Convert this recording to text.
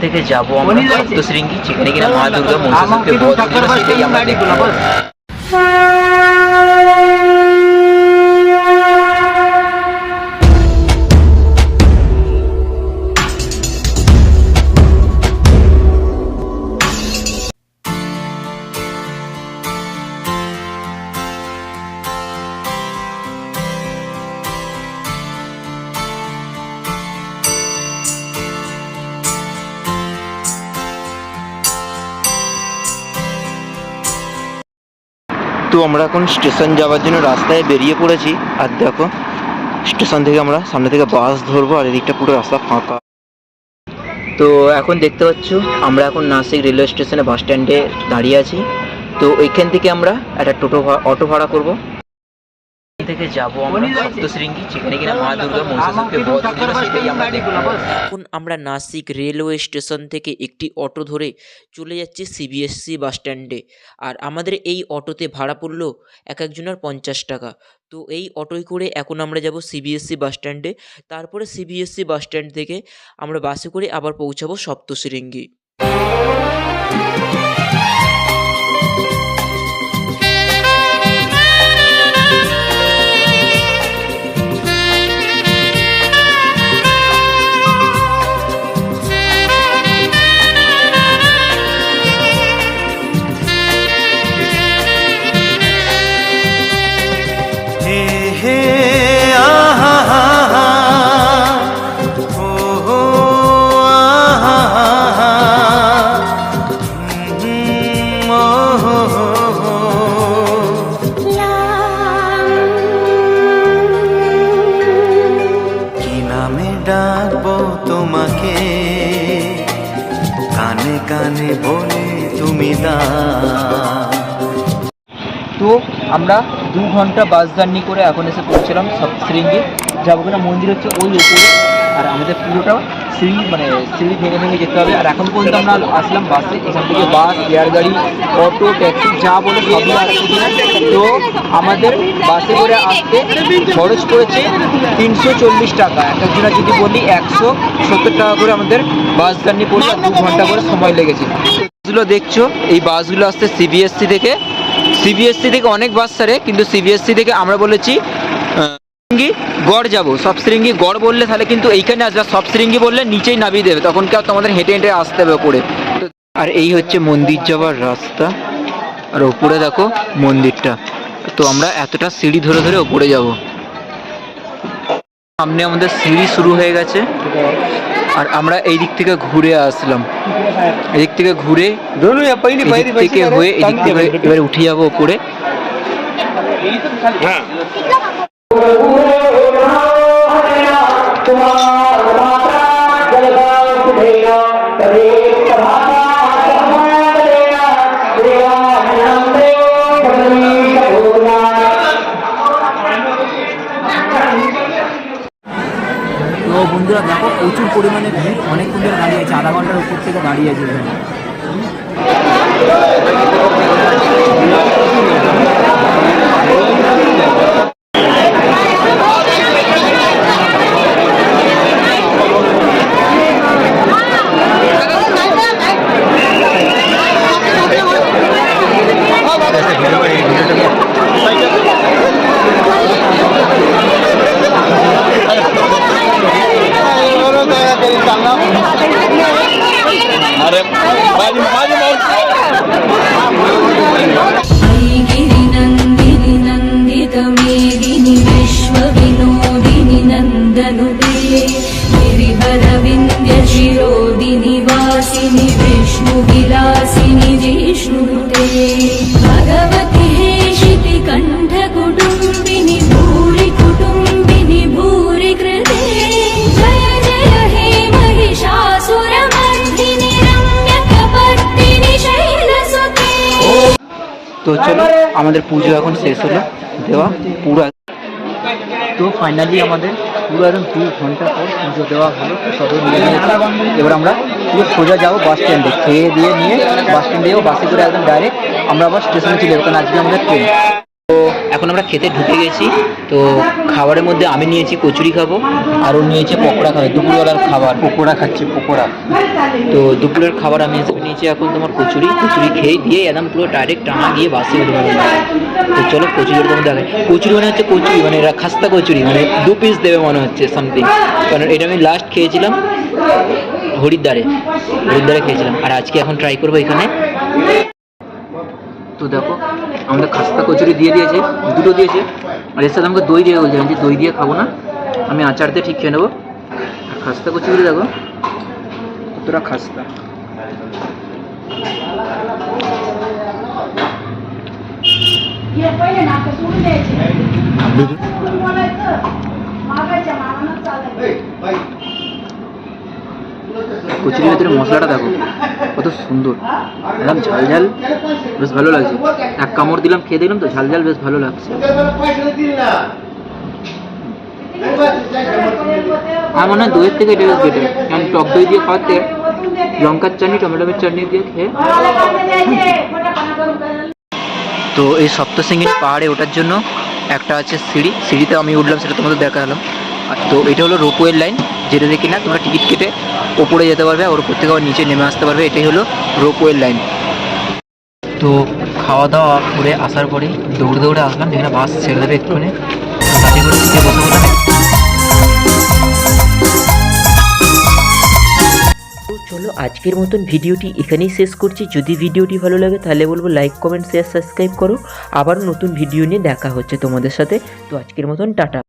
থেকে যাবো আমরা সপ্তশৃঙ্গী, যেখানে কিনা মা দুর্গা মহিষাসুরকে বধ করল, সেটাই আমরা দেখবো। তো আমরা এখন স্টেশন যাওয়ার জন্য রাস্তায় বেরিয়ে পড়েছি। আর দেখো স্টেশন থেকে আমরা সামনে থেকে বাস ধরবো, আর এদিকটা পুরো রাস্তা ফাঁকা। তো এখন দেখতে পাচ্ছ আমরা এখন নাসিক রেলওয়ে স্টেশনে বাস স্ট্যান্ডে দাঁড়িয়ে আছি। তো ওইখান থেকে আমরা একটা অটো ভাড়া করব, থেকে যাবো আমরা সপ্তশৃঙ্গী, যেখানে কিনা মা দুর্গা মহিষাসুরকে বধ করল, সেটাই আমরা দেখবো। এখন আমরা নাসিক রেলওয়ে স্টেশন থেকে একটি অটো ধরে চলে যাচ্ছি সিবিএসসি বাস স্ট্যান্ডে। আর আমাদের এই অটোতে ভাড়া পড়লো একজনের 50 টাকা। তো এই অটোয় করে এখন আমরা যাব সিবিএসসি বাস স্ট্যান্ডে। তারপরে সিবিএসসি বাস স্ট্যান্ড থেকে আমরা বাসে করে আবার পৌঁছাবো সপ্তশৃঙ্গী। ডাকবো তোমাকে কানে কানে বলে তুমি তো আমরা 2 ঘন্টা বাস জার্নি করে এখন এসে পৌঁছলাম সপ্তশৃঙ্গী। যাবো কিনা মন্দির হচ্ছে ওই উপরে, আর আমাদের পুরোটা সিঁড়ি সিঁড়ি ভেঙে ভেঙে যেতে হবে। আর এখন পর্যন্ত আমরা আসলাম বাসে, এখান থেকে বাস, এয়ার গাড়ি, অটো, ট্যাক্সি যা বলে সবই আসছে। তো আমাদের বাসে করে আসতে খরচ পড়েছে 340 টাকা। একজনের যদি বলি 170 টাকা করে আমাদের বাস জার্নি পড়ছে, 2 ঘন্টা করে সময় লেগেছে। বাসগুলো দেখছো, এই বাসগুলো আসছে সিবিএসসি থেকে। সিবিএসসি থেকে অনেক বাস ছাড়ে, কিন্তু সিবিএসসি থেকে আমরা বলেছি গড় যাবো। সপ্তশৃঙ্গী গড় বললে তাহলে কিন্তু এইখানে আসবে, সপ্তশৃঙ্গী বললে নিচেই নামিয়ে দেবে, তখন কি তোমাদের হেঁটে হেঁটে আসতে হবে উপরে। আর এই হচ্ছে মন্দির যাওয়ার রাস্তা, আর ওপরে দেখো মন্দিরটা। তো আমরা এতটা সিঁড়ি ধরে ধরে ওপরে যাব। সামনে আমাদের সিঁড়ি শুরু হয়ে গেছে, আর আমরা এই দিক থেকে ঘুরে আসলাম। এদিক থেকে ঘুরে থেকে হয়ে এদিক থেকে এবারে উঠে যাবো ওপরে। তো বন্ধুরা দেখো প্রচুর পরিমাণে ভিড়, অনেকক্ষণ ধরে দাঁড়িয়ে আছে, আধা ঘন্টার উপর থেকে দাঁড়িয়ে আছে এখানে। गिरिनन्दिनि नन्दितमेदिनि विश्वविनोदिनि नन्दनुते गिरिवरविन्द्यशिरोदिनि वासिनि विष्णुविलासिनि जिष्णुनुते भगवति हेशिति कण्ठकुटुम्बिनि भूरि कुटुम्बिनि भूरि कृते जय जय हे महिषासुरमर्दिनि रम्यकपर्दिनि शैलसुते। তো চলো আমাদের পুজো এখন শেষ হলো দেওয়া পুরো। তো ফাইনালি আমাদের পুরো একদম 2 ঘন্টা পর পুজো দেওয়া হলো, সবাই মিলে নিয়েছে। এবার আমরা পুরো সোজা যাবো বাস স্ট্যান্ডে, খেয়ে দিয়ে নিয়ে বাস স্ট্যান্ডে যাবো, বাসে করে একদম ডাইরেক্ট আমরা আবার স্টেশনে চলে যাবো, কারণ আজকে আমাদের ট্রেন। তো এখন আমরা খেতে ঢুকে গেছি। তো খাবারের মধ্যে আমি নিয়েছি কচুরি খাবো, আর ও নিয়েছে পকোড়া খাবে, দুপুরবেলার খাবার পকোড়া খাচ্ছে পকোড়া। তো দুপুরের খাবার আমি হিসেবে নিয়েছি এখন তোমার কচুরি খেয়ে দিয়ে একদম পুরো ডাইরেক্ট টানা গিয়ে বাসে উঠে যাবে। তো চলো কচুরির তোমার দেখে, কচুরি মানে হচ্ছে কচুরি মানে এরা খাস্তা কচুরি, মানে 2 পিস দেবে মনে হচ্ছে সামথিং, কারণ এটা আমি লাস্ট খেয়েছিলাম হরিদ্বারে খেয়েছিলাম, আর আজকে এখন ট্রাই করবো এখানে। তো দেখো আমাদের খাস্তা কচুরি দিয়ে দিয়েছে, 2টো দিয়েছে, আর এর সাথে আমাকে দই দিয়ে বলছে, আমি যে দই দিয়ে খাবো না, আমি আচার দিয়ে ঠিক খেয়ে নেবো। আর খাস্তা কচুরি দেখো কতটা খাস্তা। কচুরির ভেতরে মশলাটা দেখো কত সুন্দর, একদম ঝাল ঝাল, বেশ ভালো লাগছে। এক কামড় দিলাম, খেয়ে দেখলাম তো ঝাল ঝাল, বেশ ভালো লাগছে। আমার মনে হয় দইয়ের থেকে এটা বেশ বেটার, কারণ টক দই দিয়ে খাওয়াতে লঙ্কার চাটনি টমেটোর চাটনি দিয়ে খেয়ে। তো এই সপ্তশৃঙ্গির পাহাড়ে ওঠার জন্য একটা আছে সিঁড়িতে আমি উঠলাম, সেটা তোমাদের দেখালাম। আর তো এটা হলো রোপওয়ের লাইন, যেটা দেখি না তোমরা টিকিট কেটে ওপরে যেতে পারবে, আর ওপর থেকে আবার নিচে নেমে আসতে পারবে, এটাই হলো রোপওয়ের লাইন। তো খাওয়া দাওয়া করে আসার পরেই দৌড়ে আসলাম, যেখানে বাস ছেড়ে দেবে এক্ষুনি, গাড়ি করে সিটে বসে বসে। তো চলো আজকের মতন ভিডিওটি এখানেই শেষ করছি। যদি ভিডিওটি ভালো লাগে তাহলে বলবো লাইক কমেন্ট শেয়ার সাবস্ক্রাইব করো। আবার নতুন ভিডিও নিয়ে দেখা হচ্ছে তোমাদের সাথে। তো আজকের মতন টাটা।